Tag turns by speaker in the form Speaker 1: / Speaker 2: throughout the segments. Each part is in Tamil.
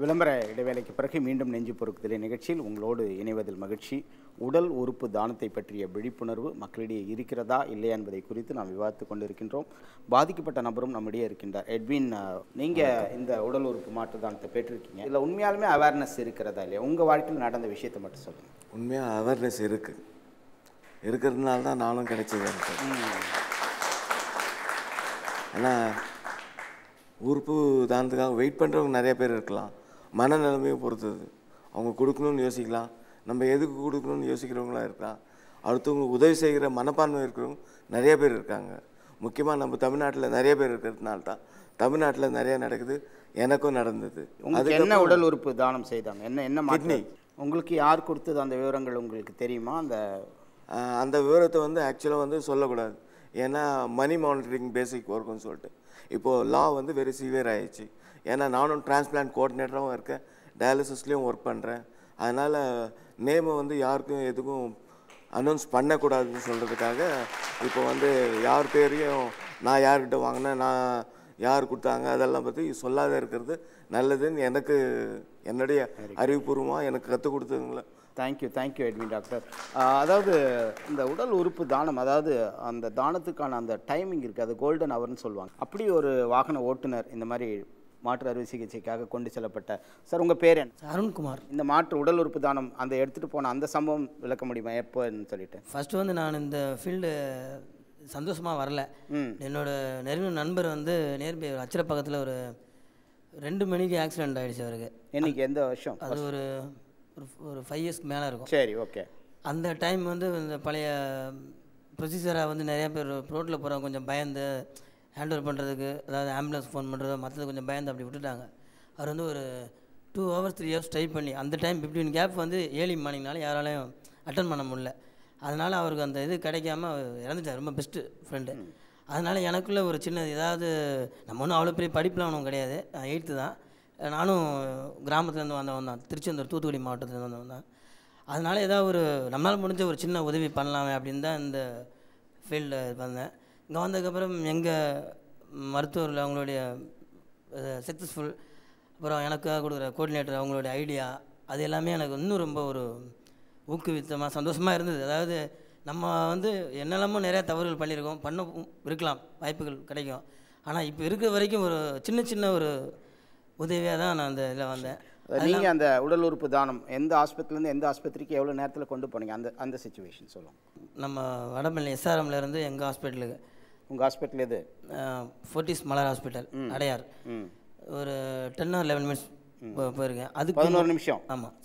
Speaker 1: விளம்பர இடைவேளைக்கு பிறகு மீண்டும் நெஞ்சு பொறுக்குதல் நிகழ்ச்சியில் உங்களோடு இணைவதில் மகிழ்ச்சி. உடல் உறுப்பு தானத்தை பற்றிய விழிப்புணர்வு மக்களிடையே இருக்கிறதா இல்லையா என்பதை குறித்து நாம் விவாதித்து கொண்டிருக்கின்றோம். பாதிக்கப்பட்ட நபரும் நம்மிடையே இருக்கின்றார். எட்வின், நீங்கள் இந்த உடல் உறுப்பு மாற்று தானத்தை பெற்றிருக்கீங்க. இதில் உண்மையாலுமே அவேர்னஸ் இருக்கிறதா இல்லையா? உங்கள் வாழ்க்கையில் நடந்த விஷயத்தை மட்டும் சொல்லுங்கள்.
Speaker 2: உண்மையாக அவேர்னஸ் இருக்கிறதுனால தான் நானும் கிடைச்சது. ஆனால் உறுப்பு தானத்துக்காக வெயிட் பண்ணுறவங்க நிறைய பேர் இருக்கலாம். மனநிலைமையை பொறுத்தது. அவங்க கொடுக்கணும்னு யோசிக்கலாம், நம்ம எதுக்கு கொடுக்கணும்னு யோசிக்கிறவங்களாம் இருக்கலாம். அடுத்தவங்களுக்கு உதவி செய்கிற மனப்பான்மை இருக்கிறவங்க நிறைய பேர் இருக்காங்க. முக்கியமாக நம்ம தமிழ்நாட்டில் நிறைய பேர் இருக்கிறதுனால தான் தமிழ்நாட்டில் நிறைய நடக்குது. எனக்கும் நடந்தது.
Speaker 1: அது என்ன உடல் உறுப்பு தானம் செய்தாங்க? என்ன கிட்னி? உங்களுக்கு யார் கொடுத்தது? அந்த விவரங்கள் உங்களுக்கு தெரியுமா?
Speaker 2: அந்த விவரத்தை ஆக்சுவலாக சொல்லக்கூடாது. ஏன்னா மணி மானிட்டரிங் பேசிக் ஒர்க்குன்னு சொல்லிட்டு இப்போது லா வெரி சிவியர் ஆகிடுச்சு. ஏன்னா நானும் டிரான்ஸ்பிளான்ட் கோஆர்டினேட்டராகவும் இருக்கேன், டயாலிசிஸ்லேயும் ஒர்க் பண்ணுறேன். அதனால் நேமை யாருக்கும் எதுக்கும் அனௌன்ஸ் பண்ணக்கூடாதுன்னு சொல்கிறதுக்காக இப்போ யார் பேரையும் நான் யார்கிட்ட வாங்கினேன், நான் யார் கொடுத்தாங்க அதெல்லாம் பற்றி சொல்லாத இருக்கிறது நல்லதுன்னு எனக்கு என்னுடைய அறிவுபூர்வமாக எனக்கு கற்றுக் கொடுத்ததுங்கள.
Speaker 1: Thank you Edwin doctor. அதாவது இந்த உடல் உறுப்பு தானம், அதாவது அந்த தானத்துக்கான அந்த டைமிங் இருக்குது, அது கோல்டன் ஹவர்னு சொல்லுவாங்க. அப்படி ஒரு வாகன ஓட்டுநர் இந்த மாதிரி மாற்று அறுவை சிகிச்சைக்காக கொண்டு செல்லப்பட்ட சார், உங்கள் பேர் என்ன?
Speaker 3: அருண்குமார்.
Speaker 1: இந்த மாற்று உடல் உறுப்பு தானம் அந்த எடுத்துகிட்டு போன அந்த சம்பவம் விளக்க முடியுமா? எப்போன்னு சொல்லிட்டு.
Speaker 3: ஃபஸ்ட்டு நான் இந்த ஃபீல்டு சந்தோஷமாக வரல. என்னோடய நெருங்கின நண்பர் நேர்பை அச்சிர பக்கத்தில் ஒரு 2 மணிக்கு ஆக்சிடெண்ட் ஆகிடுச்சு அவருக்கு.
Speaker 1: என்னைக்கு? எந்த வருஷம்?
Speaker 3: அது ஒரு 5 இயர்ஸ்க்கு மேலே இருக்கும்.
Speaker 1: சரி, ஓகே.
Speaker 3: அந்த டைம் இந்த பழைய ப்ரொசீஜராக நிறையா பேர் ரோட்டில் போகிறவங்க கொஞ்சம் பயந்து ஹேண்ட் ஓவர் பண்ணுறதுக்கு, அதாவது ஆம்புலன்ஸ் ஃபோன் பண்ணுறது மற்றது கொஞ்சம் பயந்து அப்படி விட்டுட்டாங்க. அவர் ஒரு 2 hours 3 hours ட்ரை பண்ணி அந்த டைம் பிட்வீன் கேப் ஏர்லி மார்னிங்னால யாராலையும் அட்டன் பண்ண முடியல. அதனால் அவருக்கு அந்த இது கிடைக்காம இறந்துட்டார். ரொம்ப பெஸ்ட்டு ஃப்ரெண்டு. அதனால் எனக்குள்ளே ஒரு சின்ன ஏதாவது, நம்ம ஒன்றும் அவ்வளோ பெரிய படிப்புலாம் ஒன்றும் கிடையாது, 8th தான். நானும் கிராமத்துலேருந்து வந்தவன் தான், திருச்செந்தூர் தூத்துக்குடி மாவட்டத்துலேருந்து வந்தவன் தான். அதனால் ஏதாவது ஒரு நம்மளால் முடிஞ்ச ஒரு சின்ன உதவி பண்ணலாமே அப்படின்னு தான் இந்த ஃபீல்டில் வந்தேன். இங்கே வந்ததுக்கப்புறம் எங்கள் மருத்துவர்கள் அவங்களுடைய சக்ஸஸ்ஃபுல், அப்புறம் எனக்காக கொடுக்குற கோஆர்டினேட்டர் அவங்களுடைய ஐடியா, அது எல்லாமே எனக்கு இன்னும் ரொம்ப ஒரு ஊக்குவித்தமாக சந்தோஷமாக இருந்தது. அதாவது நம்ம என்னெல்லாமோ நிறையா தவறுகள் பண்ணியிருக்கோம், இருக்கலாம், வாய்ப்புகள் கிடைக்கும். ஆனால் இப்போ இருக்கிற வரைக்கும் ஒரு சின்ன ஒரு உதவியாக தான் நான் அந்த இதில் வந்தேன்.
Speaker 1: நீங்கள் அந்த உடல் உறுப்பு தானம் எந்த ஆஸ்பத்திரிலேருந்து எந்த ஆஸ்பத்திரிக்கு எவ்வளோ நேரத்தில் கொண்டு போனீங்க? அந்த சிச்சுவேஷன் சொல்லுவோம்.
Speaker 3: நம்ம வடபழனி SRMலேருந்து எங்கள் ஹாஸ்பிட்டலுக்கு.
Speaker 1: உங்கள் ஹாஸ்பிட்டல் எது?
Speaker 3: ஃபோர்டிஸ் மலர் ஹாஸ்பிட்டல், அடையார். ஒரு 10 or 11 minutes போயிருக்கேன். அதுக்கு
Speaker 1: 11 நிமிஷம்.
Speaker 3: ஆமாம்.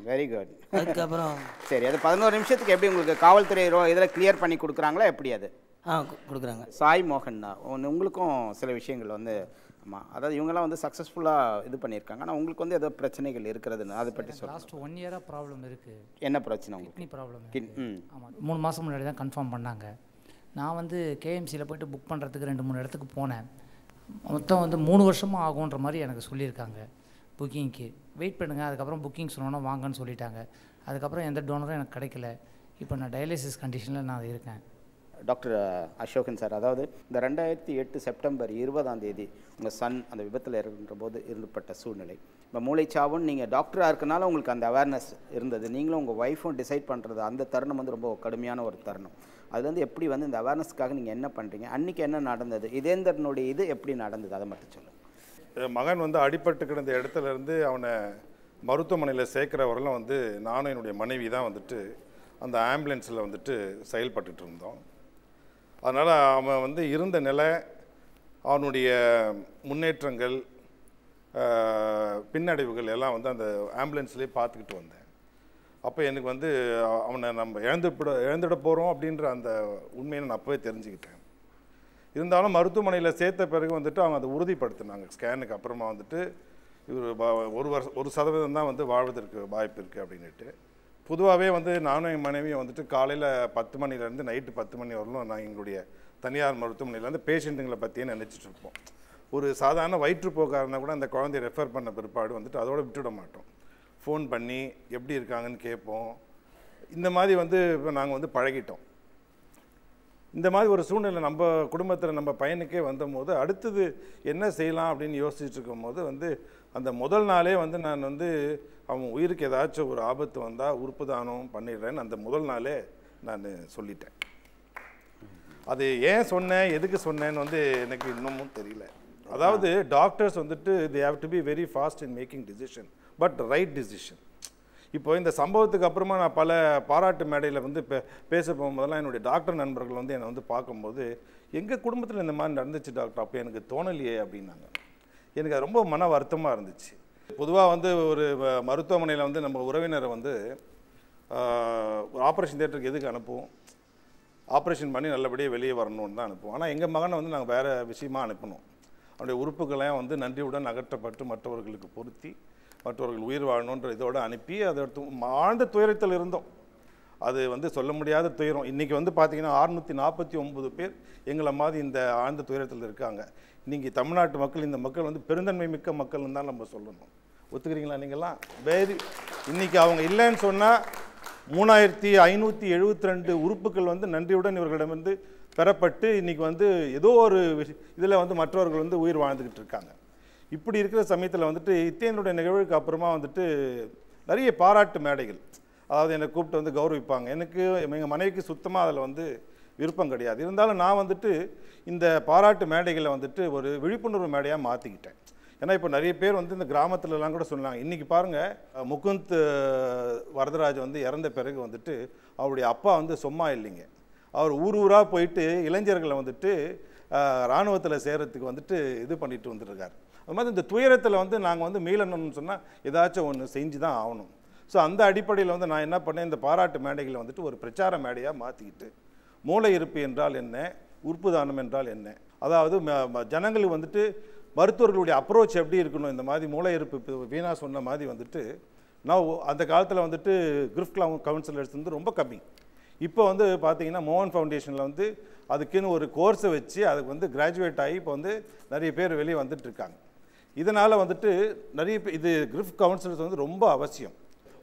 Speaker 1: Very good.
Speaker 3: அதுக்கப்புறம்
Speaker 1: சரி, அது 11 நிமிஷத்துக்கு எப்படி உங்களுக்கு காவல்துறை இதில் கிளியர் பண்ணி கொடுக்குறாங்களா? எப்படி அது?
Speaker 3: கொடுக்குறாங்க.
Speaker 1: சாய் மோகன் தான், உங்களுக்கும் சில விஷயங்கள் ஆமாம், அதாவது இவங்கெல்லாம் சக்ஸஸ்ஃபுல்லாக இது பண்ணியிருக்காங்க. ஆனால் உங்களுக்கு ஏதோ பிரச்சனைகள் இருக்கிறதுன்னு அதை பற்றி சொல்லுங்கள்.
Speaker 4: லாஸ்ட் 1 year ப்ராப்ளம் இருக்குது.
Speaker 1: என்ன பிரச்சனை உங்களுக்கு?
Speaker 4: Kidney problem. ஆமாம், 3 மாதம் முன்னாடி தான் கன்ஃபார்ம் பண்ணாங்க. நான் KMCயில் போய்ட்டு புக் பண்ணுறதுக்கு 2-3 இடத்துக்கு போனேன். மொத்தம் 3 வருஷமாக ஆகுன்ற மாதிரி எனக்கு சொல்லியிருக்காங்க. புக்கிங்க்கு வெயிட் பண்ணுங்கள், அதுக்கப்புறம் புக்கிங் சொன்னோன்னா வாங்கன்னு சொல்லிட்டாங்க. அதுக்கப்புறம் எந்த டோனரும் எனக்கு கிடைக்கல. இப்போ நான் டயாலிசிஸ் கண்டிஷனில் நான் இருக்கேன்.
Speaker 1: டாக்டர் அசோகன் சார், அதாவது இந்த 2008 செப்டம்பர் 20 உங்கள் சன் அந்த விபத்தில் இருக்கின்ற போது இருந்துப்பட்ட சூழ்நிலை, இப்போ மூளைச்சாவுன்னு நீங்கள் டாக்டராக இருக்கனால உங்களுக்கு அந்த அவேர்னஸ் இருந்தது, நீங்களும் உங்கள் ஒய்ஃபும் டிசைட் பண்ணுறது, அந்த தருணம் ரொம்ப கடுமையான ஒரு தருணம். அது எப்படி இந்த அவேர்னஸ்க்காக நீங்கள் என்ன பண்ணுறீங்க? அன்றைக்கி என்ன நடந்தது? இதேந்தரனுடைய இது எப்படி நடந்தது அதை மட்டும் சொல்லுங்கள்.
Speaker 5: மகன் அடிபட்டு கிடந்த இடத்துலேருந்து அவனை மருத்துவமனையில் சேர்க்குற வரலாம் நானும் என்னுடைய மனைவி தான் அந்த ஆம்புலன்ஸில் செயல்பட்டுட்டு இருந்தோம். அதனால் அவன் இருந்த நிலை, அவனுடைய முன்னேற்றங்கள், பின்னடைவுகள் எல்லாம் அந்த ஆம்புலன்ஸ்லேயே பார்த்துக்கிட்டு வந்தேன். அப்போ எனக்கு அவனை நம்ம இழந்துட போகிறோம் அப்படின்ற அந்த உண்மையை நான் அப்போவே தெரிஞ்சுக்கிட்டேன். இருந்தாலும் மருத்துவமனையில் சேர்த்த பிறகு அவங்க அதை உறுதிப்படுத்தினாங்க. ஸ்கேனுக்கு அப்புறமா இவர் 1% தான் வாழ்வதற்கு வாய்ப்பு இருக்குது அப்படின்ட்டு. பொதுவாகவே நானும் என் மனைவியும் காலையில் 10 மணிலேருந்து நைட்டு 10 மணி வரலும் நான் எங்களுடைய தனியார் மருத்துவமனையில் பேஷண்ட்டுங்களை பற்றியே நினச்சிட்டு இருப்போம். ஒரு சாதாரண வயிற்றுப்போக்காரனா கூட அந்த குழந்தைய ரெஃபர் பண்ண பிற்பாடு அதோடு விட்டுவிட மாட்டோம். ஃபோன் பண்ணி எப்படி இருக்காங்கன்னு கேட்போம். இந்த மாதிரி இப்போ நாங்கள் பழகிட்டோம். இந்த மாதிரி ஒரு சூழ்நிலை நம்ம குடும்பத்தில் நம்ம பையனுக்கே வந்தபோது அடுத்தது என்ன செய்யலாம் அப்படின்னு யோசிச்சுட்டு இருக்கும்போது அந்த முதல் நாளே வந்து நான் வந்து அவன் உயிருக்கு ஏதாச்சும் ஒரு ஆபத்து வந்தால் உறுப்பு தானம் பண்ணிடுறேன்னு அந்த முதல் நாளே நான் சொல்லிட்டேன். அது ஏன் சொன்னேன், எதுக்கு சொன்னேன்னு வந்து எனக்கு இன்னமும் தெரியல. அதாவது டாக்டர்ஸ் வந்துட்டு they have to be very fast in making decision but right decision. இப்போ இந்த சம்பவத்துக்கு அப்புறமா நான் பல பாராட்டு மேடையில் வந்து பேச போகும்போதெல்லாம் என்னுடைய டாக்டர் நண்பர்கள் வந்து என்னை வந்து பார்க்கும்போது எங்கள் குடும்பத்தில் இந்த மாதிரி நடந்துச்சு டாக்டர், அப்போ எனக்கு தோணலையே அப்படின்னாங்க. எனக்கு அது ரொம்ப மன வருத்தமாக இருந்துச்சு. பொதுவாக வந்து ஒரு மருத்துவமனையில் வந்து நம்ம உறவினரை வந்து ஒரு ஆப்ரேஷன் தியேட்டருக்கு எதுக்கு அனுப்புவோம், ஆப்ரேஷன் பண்ணி நல்லபடியாக வெளியே வரணும்னு தான் அனுப்புவோம். ஆனால் எங்கள் மகனை வந்து நாங்கள் வேறு விஷயமாக அனுப்பணும். அவருடைய உறுப்புகளையும் வந்து நன்றியுடன் அகற்றப்பட்டு மற்றவர்களுக்கு பொருத்தி மற்றவர்கள் உயிர் வாழணுன்ற இதோடு அனுப்பி அதை ஆழ்ந்த துயரத்தில் இருந்தோம். அது வந்து சொல்ல முடியாத துயரம். இன்றைக்கி வந்து பார்த்திங்கன்னா 649 பேர் எங்களை மாதிரி இந்த ஆழ்ந்த துயரத்தில் இருக்காங்க. இன்றைக்கி தமிழ்நாட்டு மக்கள், இந்த மக்கள் வந்து பெருந்தன்மை மிக்க மக்கள்னு தான் நம்ம சொல்லணும். ஒத்துக்கிறீங்களா நீங்கள்லாம்? இன்றைக்கி அவங்க இல்லைன்னு சொன்னால் 3572 உறுப்புகள் வந்து நன்றியுடன் இவர்களிடமிருந்து பெறப்பட்டு இன்றைக்கி வந்து ஏதோ ஒரு இதில் வந்து மற்றவர்கள் வந்து உயிர் வாழ்ந்துக்கிட்டு இருக்காங்க. இப்படி இருக்கிற சமயத்தில் வந்துட்டு இத்தேனுடைய நிகழ்வுக்கு அப்புறமா வந்துட்டு நிறைய பாராட்டு மேடைகள், அதாவது என்னை கூப்பிட்டு வந்து கௌரவிப்பாங்க. எனக்கு எங்கள் மனைவிக்கு சுத்தமாக அதில் வந்து விருப்பம் கிடையாது. இருந்தாலும் நான் வந்துட்டு இந்த பாராட்டு மேடைகளை வந்துட்டு ஒரு விழிப்புணர்வு மேடையாக மாற்றிக்கிட்டேன். ஏன்னா இப்போ நிறைய பேர் வந்து இந்த கிராமத்துலலாம் கூட சொன்னாங்க. இன்றைக்கி பாருங்கள், முகுந்த் வரதராஜ் வந்து இறந்த பிறகு வந்துட்டு அவருடைய அப்பா வந்து சும்மா இல்லைங்க. அவர் ஊராக போயிட்டு இளைஞர்களை வந்துட்டு இராணுவத்தில் சேர்கிறதுக்கு வந்துட்டு இது பண்ணிட்டு வந்துட்டுருக்கார். அது மாதிரி இந்த துயரத்தில் வந்து நாங்கள் வந்து மீளணும்னு சொன்னால் ஏதாச்சும் ஒன்று செஞ்சு தான் ஆகணும். ஸோ அந்த அடிப்படையில் வந்து நான் என்ன பண்ணேன், இந்த பாராட்டு மேடைகளை வந்துட்டு ஒரு பிரச்சார மேடையாக மாற்றிக்கிட்டு மூளை இருப்பு என்றால் என்ன, உறுப்பு தானம் என்றால் என்ன, அதாவது ஜனங்களுக்கு வந்துட்டு மருத்துவர்களுடைய அப்ரோச் எப்படி இருக்கணும், இந்த மாதிரி மூளை இருப்பு வீணா சொன்ன மாதிரி வந்துட்டு நான் அந்த காலத்தில் வந்துட்டு கிரிஃப்ட் கவுன்சிலர்ஸ் வந்து ரொம்ப கம்மி. இப்போ வந்து பார்த்தீங்கன்னா மோகன் ஃபவுண்டேஷனில் வந்து அதுக்குன்னு ஒரு கோர்ஸை வச்சு அதுக்கு வந்து கிராஜுவேட் ஆகி இப்போ வந்து நிறைய பேர் வெளியே வந்துட்டுருக்காங்க. இதனால் வந்துட்டு நிறைய இது கிரிஃப்ட் கவுன்சிலர்ஸ் வந்து ரொம்ப அவசியம்.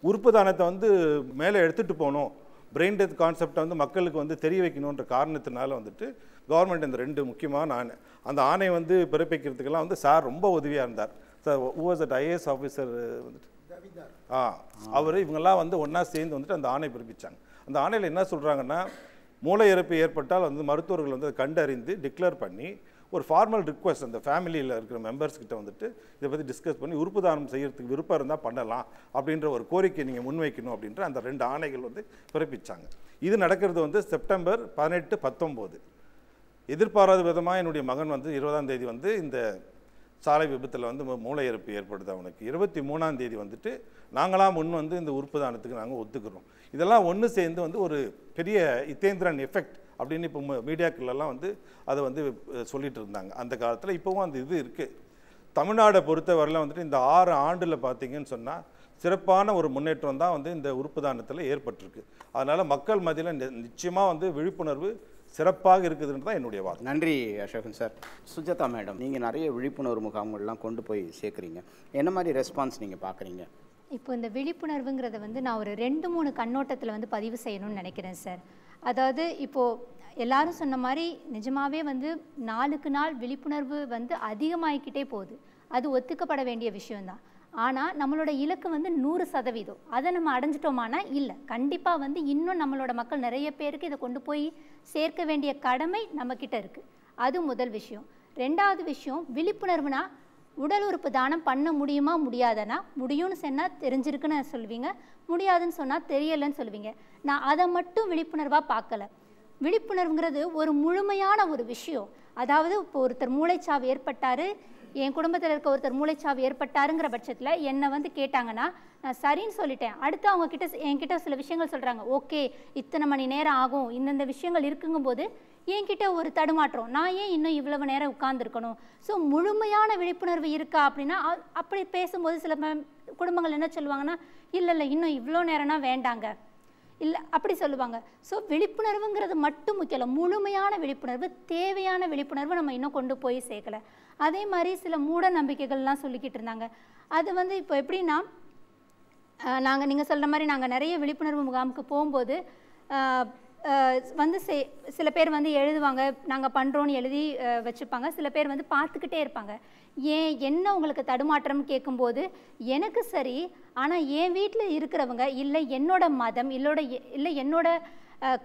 Speaker 5: உறுப்பு தானத்தை வந்து மேலே எடுத்துகிட்டு போகணும், பிரெயின் டெத் கான்செப்டை வந்து மக்களுக்கு வந்து தெரிய வைக்கணுன்ற காரணத்தினால வந்துட்டு கவர்மெண்ட் இந்த 2 முக்கியமான அந்த ஆணை வந்து பிறப்பிக்கிறதுக்கெல்லாம் வந்து சார் ரொம்ப உதவியாக இருந்தார். Sir was at IAS officer வந்துட்டு அவர் இவங்கெல்லாம் வந்து ஒன்றா சேர்ந்து வந்துட்டு அந்த ஆணை பிறப்பிச்சாங்க. அந்த ஆணையில் என்ன சொல்கிறாங்கன்னா, மூளை இறப்பு ஏற்பட்டால் வந்து மருத்துவர்கள் வந்து அதை கண்டறிந்து டிக்ளேர் பண்ணி ஒரு ஃபார்மல் ரிக்வஸ்ட் அந்த ஃபேமிலியில் இருக்கிற மெம்பர்ஸ்கிட்ட வந்துட்டு இதை பற்றி டிஸ்கஸ் பண்ணி உறுப்பு தானம் செய்கிறதுக்கு விருப்பம் இருந்தால் பண்ணலாம் அப்படின்ற ஒரு கோரிக்கை நீங்கள் முன்வைக்கணும் அப்படின்ற அந்த 2 ஆணைகள் வந்து பிறப்பிச்சாங்க. இது நடக்கிறது வந்து செப்டம்பர் 18, 19. எதிர்பாராத விதமாக என்னுடைய மகன் வந்து 20ஆம் தேதி வந்து இந்த சாலை விபத்தில் வந்து மூளை இறப்பு ஏற்படுது அவனுக்கு. 23ஆம் தேதி வந்துட்டு நாங்களாம் முன் வந்து இந்த உறுப்பு தானத்துக்கு நாங்கள் ஒத்துக்கிறோம். இதெல்லாம் ஒன்று சேர்ந்து வந்து ஒரு பெரிய இத்தேந்திரன் எஃபெக்ட் அப்படின்னு இப்போ மீடியாக்கள்லாம் வந்து அதை வந்து சொல்லிட்டு இருந்தாங்க அந்த காலத்தில். இப்போவும் அந்த இது இருக்குது. தமிழ்நாடை பொறுத்தவரையில் வந்துட்டு இந்த 6 ஆண்டில் பார்த்தீங்கன்னு சொன்னால் சிறப்பான ஒரு முன்னேற்றம் தான் வந்து இந்த உறுப்பு தானத்தில் ஏற்பட்டிருக்கு. அதனால் மக்கள் மத்தியில் நிச்சயமாக வந்து விழிப்புணர்வு சிறப்பாக இருக்குதுன்னு தான் என்னுடைய வாதம்.
Speaker 1: நன்றி அசோகன் சார். சுஜாதா மேடம், நீங்கள் நிறைய விழிப்புணர்வு முகாம்கள்லாம் கொண்டு போய் சேர்க்குறீங்க, என்ன மாதிரி ரெஸ்பான்ஸ் நீங்கள் பார்க்குறீங்க?
Speaker 6: இப்போ இந்த விழிப்புணர்வுங்கிறத வந்து நான் ஒரு 2-3 கண்ணோட்டத்தில் வந்து பதிவு செய்யணும்னு நினைக்கிறேன் சார். அதாவது இப்போது எல்லாரும் சொன்ன மாதிரி நிஜமாகவே வந்து நாளுக்கு நாள் விழிப்புணர்வு வந்து அதிகமாகிக்கிட்டே போகுது. அது ஒத்துக்கப்பட வேண்டிய விஷயம்தான். ஆனால் நம்மளோட இலக்கு வந்து 100%. அதை நம்ம அடைஞ்சிட்டோமானா இல்லை, கண்டிப்பாக வந்து இன்னும் நம்மளோட மக்கள் நிறைய பேருக்கு இதை கொண்டு போய் சேர்க்க வேண்டிய கடமை நம்மக்கிட்ட இருக்குது. அது முதல் விஷயம். 2வது விஷயம், விழிப்புணர்வுனா உடல் உறுப்பு தானம் பண்ண முடியுமா முடியாதனா, முடியும்னு சொன்னால் தெரிஞ்சிருக்குன்னு சொல்லுவீங்க, முடியாதுன்னு சொன்னால் தெரியலைன்னு சொல்லுவீங்க. நான் அதை மட்டும் விழிப்புணர்வாக பார்க்கல. விழிப்புணர்வுங்கிறது ஒரு முழுமையான ஒரு விஷயம். அதாவது இப்போ ஒருத்தர் மூளைச்சாவு ஏற்பட்டார், என் குடும்பத்தில் இருக்க ஒருத்தர் மூளைச்சாவு ஏற்பட்டாருங்கிற பட்சத்தில் என்னை வந்து கேட்டாங்கன்னா நான் சரின்னு சொல்லிட்டேன். அடுத்து அவங்க என்கிட்ட சில விஷயங்கள் சொல்கிறாங்க, ஓகே இத்தனை மணி நேரம் ஆகும், இந்தந்த விஷயங்கள் இருக்குங்கும்போது என்கிட்ட ஒரு தடுமாற்றம், நான் ஏன் இன்னும் இவ்வளவு நேரம் உட்கார்ந்துருக்கணும். ஸோ முழுமையான விழிப்புணர்வு இருக்கா அப்படின்னா அப்படி பேசும்போது சில குடும்பங்கள் என்ன சொல்லுவாங்கன்னா, இல்லை இன்னும் இவ்வளோ நேரம்னா வேண்டாங்க, இல்லை அப்படி சொல்லுவாங்க. ஸோ விழிப்புணர்வுங்கிறது மட்டும் முக்கியம் இல்லை, முழுமையான விழிப்புணர்வு, தேவையான விழிப்புணர்வு நம்ம இன்னும் கொண்டு போய் சேர்க்கலை. அதே மாதிரி சில மூட நம்பிக்கைகள்லாம் சொல்லிக்கிட்டு இருந்தாங்க. அது வந்து இப்போ எப்படின்னா, நீங்கள் சொல்கிற மாதிரி நாங்கள் நிறைய விழிப்புணர்வு முகாமுக்கு போகும்போது வந்து சில பேர் வந்து எழுதுவாங்க, நாங்கள் பண்ணுறோன்னு எழுதி வச்சுப்பாங்க. சில பேர் வந்து பார்த்துக்கிட்டே இருப்பாங்க. ஏன் என்ன உங்களுக்கு தடுமாற்றம்னு கேட்கும்போது எனக்கு சரி, ஆனால் என் வீட்டில் இருக்கிறவங்க இல்லை என்னோட மதம் இல்லை என்னோட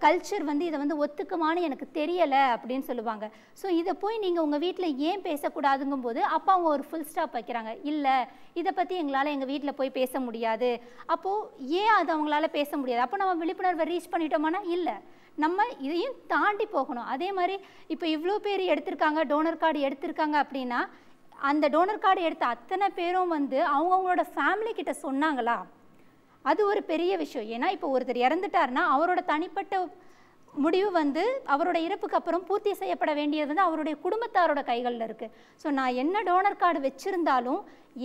Speaker 6: கல்ச்சர் வந்து இதை வந்து ஒத்துக்குமான்னு எனக்கு தெரியலை அப்படின்னு சொல்லுவாங்க. ஸோ இதை போய் நீங்கள் உங்கள் வீட்டில் ஏன் பேசக்கூடாதுங்கும் போது அப்போ அவங்க ஒரு ஃபுல் ஸ்டாப் வைக்கிறாங்க. இல்லை இதை பற்றி எங்களால் எங்கள் வீட்டில் போய் பேச முடியாது. அப்போது ஏன் அது அவங்களால பேச முடியாது? அப்போ நம்ம விழிப்புணர்வை ரீச் பண்ணிட்டோமானா இல்லை, நம்ம இதையும் தாண்டி போகணும். அதே மாதிரி இப்போ இவ்வளோ பேர் எடுத்திருக்காங்க, டோனர் கார்டு எடுத்திருக்காங்க அப்படின்னா அந்த டோனர் கார்டு எடுத்த அத்தனை பேரும் வந்து அவங்கவுங்களோட ஃபேமிலி கிட்ட சொன்னாங்களா? அது ஒரு பெரிய விஷயம். ஏன்னா இப்போ ஒருத்தர் இறந்துட்டாருன்னா அவரோட தனிப்பட்ட முடிவு வந்து அவரோட இறப்புக்கு அப்புறம் பூர்த்தி செய்யப்பட வேண்டியது வந்து அவருடைய குடும்பத்தாரோட கைகளில் இருக்குது. ஸோ நான் என்ன டோனர் கார்டு வச்சுருந்தாலும்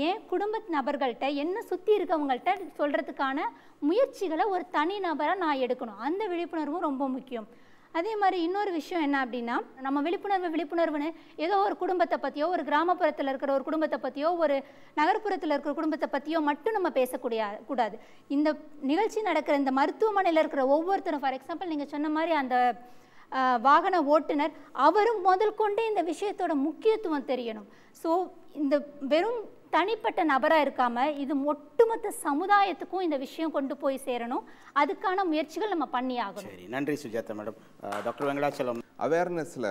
Speaker 6: என் குடும்ப நபர்கள்ட்ட என்ன சுற்றி இருக்கவங்கள்ட்ட சொல்கிறதுக்கான முயற்சிகளை ஒரு தனி நபராக நான் எடுக்கணும். அந்த விழிப்புணர்வும் ரொம்ப முக்கியம். அதே மாதிரி இன்னொரு விஷயம் என்ன அப்படின்னா, நம்ம விழிப்புணர்வுன்னு ஏதோ ஒரு குடும்பத்தை பற்றியோ, ஒரு கிராமப்புறத்தில் இருக்கிற ஒரு குடும்பத்தை பற்றியோ, ஒரு நகர்ப்புறத்தில் இருக்கிற குடும்பத்தை பற்றியோ மட்டும் நம்ம கூடாது. இந்த நிகழ்ச்சி நடக்கிற இந்த மருத்துவமனையில் இருக்கிற ஒவ்வொருத்தரும், ஃபார் எக்ஸாம்பிள் நீங்கள் சொன்ன மாதிரி அந்த வாகன ஓட்டுநர், அவரும் முதல் கொண்டே இந்த விஷயத்தோட முக்கியத்துவம் தெரியணும். ஸோ இந்த வெறும் தனிப்பட்ட நபராக இருக்காமல் இது ஒட்டுமொத்த சமுதாயத்துக்கும் இந்த விஷயம் கொண்டு போய் சேரணும். அதுக்கான முயற்சிகள் நம்ம பண்ணி ஆகணும்.
Speaker 1: சரி, நன்றி சுஜாதா மேடம். டாக்டர் வெங்கடாச்சலம்,
Speaker 7: அவேர்னஸில்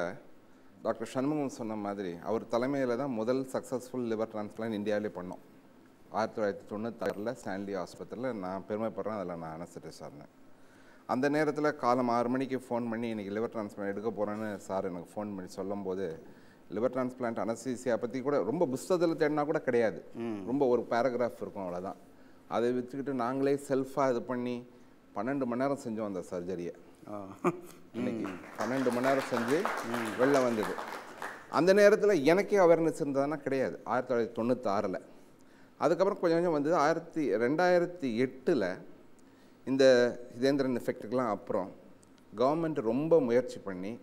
Speaker 7: டாக்டர் சண்முகம் சொன்ன மாதிரி அவர் தலைமையில் தான் முதல் சக்ஸஸ்ஃபுல் லிவர் டிரான்ஸ்பிளான்ட் இந்தியாவிலே பண்ணோம். 1996 ஸ்டான்லி ஆஸ்பத்திரியில். நான் பெருமைப்படுறேன், அதில் நான் அனஸ்தட்டிஸ்டாக இருந்தேன். அந்த நேரத்தில் காலம் 6 மணிக்கு ஃபோன் பண்ணி இன்றைக்கி லிவர் டிரான்ஸ்பிளான்ட் எடுக்க போகிறேன்னு சார் எனக்கு ஃபோன் பண்ணி சொல்லும்போது, லிவர் டிரான்ஸ்பிளான்ட் அனஸ்தீசியா பற்றி கூட ரொம்ப புஸ்தகத்தில் தேடினா கூட கிடையாது, ரொம்ப ஒரு பேராகிராஃப் இருக்கும், அவ்வளோதான். அதை வச்சுக்கிட்டு நாங்களே செல்ஃபாக இது பண்ணி 12 மணி நேரம் செஞ்சோம் அந்த சர்ஜரியை. இன்னைக்கு 12 மணி நேரம் செஞ்சு வெளில வந்தது. அந்த நேரத்தில் எனக்கே அவேர்னஸ் இருந்ததுன்னா கிடையாது. 1996 அதுக்கப்புறம் கொஞ்சம் கொஞ்சம் வந்தது. 2008 இந்த இதேந்திரன் எஃபெக்ட்டுக்கெலாம் அப்புறம் கவர்மெண்ட் ரொம்ப முயற்சி பண்ணி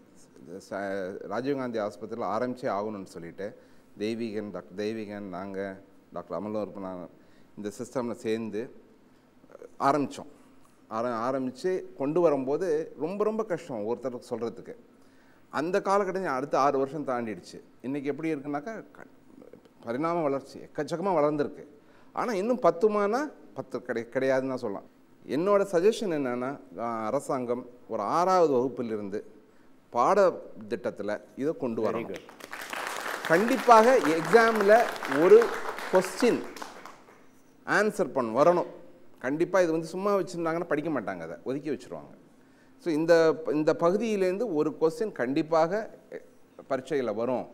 Speaker 7: ராஜீவ்காந்தி ஆஸ்பத்திரியில் ஆரம்பிச்சே ஆகணும்னு சொல்லிட்டு டாக்டர் தெய்வீகன், நாங்கள் டாக்டர் அமலோர்பனா இந்த சிஸ்டமில் சேர்ந்து ஆரம்பித்தோம். ஆரம்பித்து கொண்டு வரும்போது ரொம்ப ரொம்ப கஷ்டம் ஒருத்தருக்கு சொல்கிறதுக்கு. அந்த காலகட்டம் அடுத்த 6 வருஷம் தாண்டிடுச்சு. இன்றைக்கி எப்படி இருக்குன்னாக்கா பரிணாம வளர்ச்சி எக்கச்சக்கமாக வளர்ந்துருக்கு. ஆனால் இன்னும் 10 கிடையாதுன்னு தான் சொல்லலாம். என்னோடய சஜஷன் என்னென்னா, அரசாங்கம் ஒரு 6வது வகுப்பிலிருந்து பாடத்திட்டத்தில் இதை கொண்டு வரணும். கண்டிப்பாக எக்ஸாமில் ஒரு கொஸ்டின் ஆன்சர் வரணும். கண்டிப்பாக இது வந்து சும்மா வச்சுருந்தாங்கன்னா படிக்க மாட்டாங்க, அதை ஒதுக்கி வச்சுருவாங்க. ஸோ இந்த பகுதியிலேருந்து ஒரு கொஸ்டின் கண்டிப்பாக பரீட்சையில் வரும்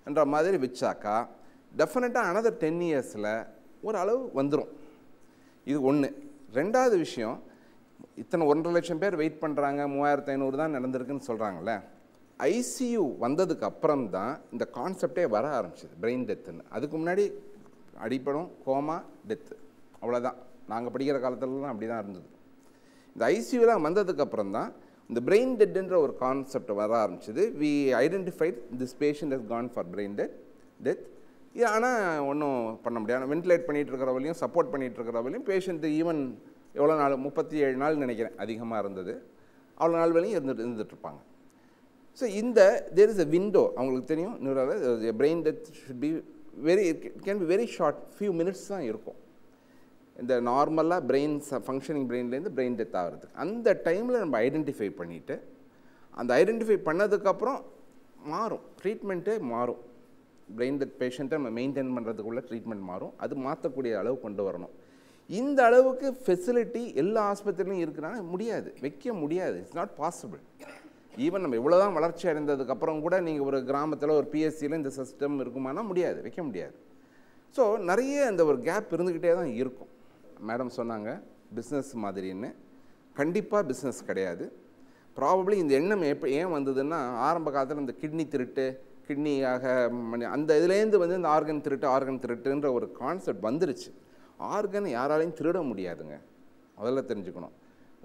Speaker 7: என்ற மாதிரி வச்சாக்கா டெஃபினட்டாக another 10 இயர்ஸில் ஒரு அளவு வந்துடும். இது ஒன்று. ரெண்டாவது விஷயம், இத்தனை 1.5 லட்சம் பேர் வெயிட் பண்ணுறாங்க, 3500 தான் நடந்திருக்குன்னு சொல்கிறாங்களே. ஐசியூ வந்ததுக்கு அப்புறம் தான் இந்த கான்செப்டே வர ஆரம்பிச்சிது, பிரெயின் டெத்துன்னு. அதுக்கு முன்னாடி அடிப்படும், கோமா, டெத்து, அவ்வளோதான். நாங்கள் படிக்கிற காலத்தில் தான் அப்படி தான் இருந்தது. இந்த ஐசியூலாம் வந்ததுக்கப்புறம் தான் இந்த பிரெயின் டெத்துன்ற ஒரு கான்செப்ட் வர ஆரம்பிச்சிது. We identified this patient has gone for brain death. இது ஆனால் ஒன்றும் பண்ண முடியாது. வென்டிலேட் பண்ணிகிட்டு இருக்கிறவளையும் சப்போர்ட் பண்ணிகிட்டு இருக்கிறவளையும் பேஷண்ட்டு ஈவன் எவ்வளோ நாள் 37 நாள் நினைக்கிறேன் அதிகமாக இருந்தது, அவ்வளோ நாள் வரையும் இருந்துகிட்ருப்பாங்க. So there is a window. அவங்களுக்கு தெரியும் neural brain death should be can be very short, few minutes தான் இருக்கும். இந்த நார்மலாக ஃபங்க்ஷனிங் பிரெயின்லேருந்து பிரெயின் டெத் ஆகிறதுக்கு அந்த டைமில் நம்ம ஐடென்டிஃபை பண்ணிவிட்டு, அந்த ஐடென்டிஃபை பண்ணதுக்கப்புறம் மாறும், ட்ரீட்மெண்ட்டே மாறும். பிரெயின் டெத் பேஷண்ட்டை நம்ம மெயின்டைன் பண்ணுறதுக்குள்ள ட்ரீட்மெண்ட் மாறும். அது மாற்றக்கூடிய அளவு கொண்டு வரணும். இந்த அளவுக்கு ஃபெசிலிட்டி எல்லா ஆஸ்பத்திரிலையும் இருக்குன்னா முடியாது, வைக்க முடியாது. It's not possible. ஈவன் நம்ம இவ்வளோ தான் வளர்ச்சி அடைந்ததுக்கப்புறம் கூட நீங்கள் ஒரு கிராமத்தில் ஒரு பிஎஸ்சியில் இந்த சிஸ்டம் இருக்குமானா முடியாது, வைக்க முடியாது. ஸோ நிறைய அந்த ஒரு கேப் இருந்துக்கிட்டே தான் இருக்கும். மேடம் சொன்னாங்க பிஸ்னஸ் மாதிரின்னு. கண்டிப்பாக பிஸ்னஸ் கிடையாது. ப்ராபப்ளி இந்த எண்ணம் ஏன் வந்ததுன்னா, ஆரம்ப காலத்தில் இந்த கிட்னி திருட்டு, கிட்னியாக அந்த இதுலேருந்து வந்து இந்த ஆர்கன் திருட்டுன்ற ஒரு கான்செப்ட் வந்துருச்சு. ஆர்கன் யாராலையும் திருட முடியாதுங்க, முதல்ல தெரிஞ்சுக்கணும்.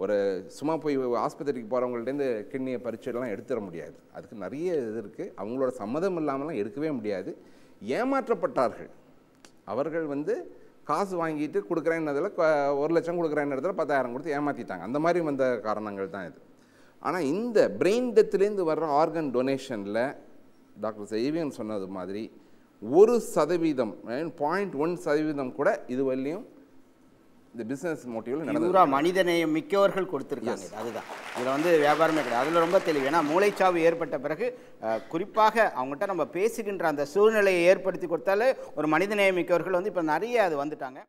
Speaker 7: ஒரு சும்மா போய் ஆஸ்பத்திரிக்கு போகிறவங்கள்ட்டேருந்து கிட்னியை பரிச்சைலாம் எடுத்துட முடியாது. அதுக்கு நிறைய இது இருக்குது. அவங்களோட சம்மதம் இல்லாமலாம் எடுக்கவே முடியாது. ஏமாற்றப்பட்டார்கள். அவர்கள் வந்து காசு வாங்கிட்டு கொடுக்குறேன்னதில் 1 லட்சம் கொடுக்குறேன்னு இடத்துல 10,000 கொடுத்து ஏமாற்றிட்டாங்க. அந்த மாதிரி வந்த காரணங்கள் தான் இது. ஆனால் இந்த பிரெயின் டெத்துலேருந்து வர்ற ஆர்கன் டொனேஷனில் டாக்டர் ஜெய்வியன் சொன்னது மாதிரி 1% 0.1% கூட இதுவரையிலையும் இந்த பிஸ்னஸ் மோட்டிவில்
Speaker 1: பூரா மனிதநேயம் மிக்கவர்கள் கொடுத்துருக்காங்க. அதுதான் இதில் வந்து வியாபாரமே கிடையாது. அதில் ரொம்ப தெளிவு. ஏன்னா மூளைச்சாவு ஏற்பட்ட பிறகு குறிப்பாக அவங்ககிட்ட நம்ம பேசுகின்ற அந்த சூழ்நிலையை ஏற்படுத்தி கொடுத்தாலே ஒரு மனிதநேயம் மிக்கவர்கள் வந்து இப்போ நிறைய அது வந்துட்டாங்க.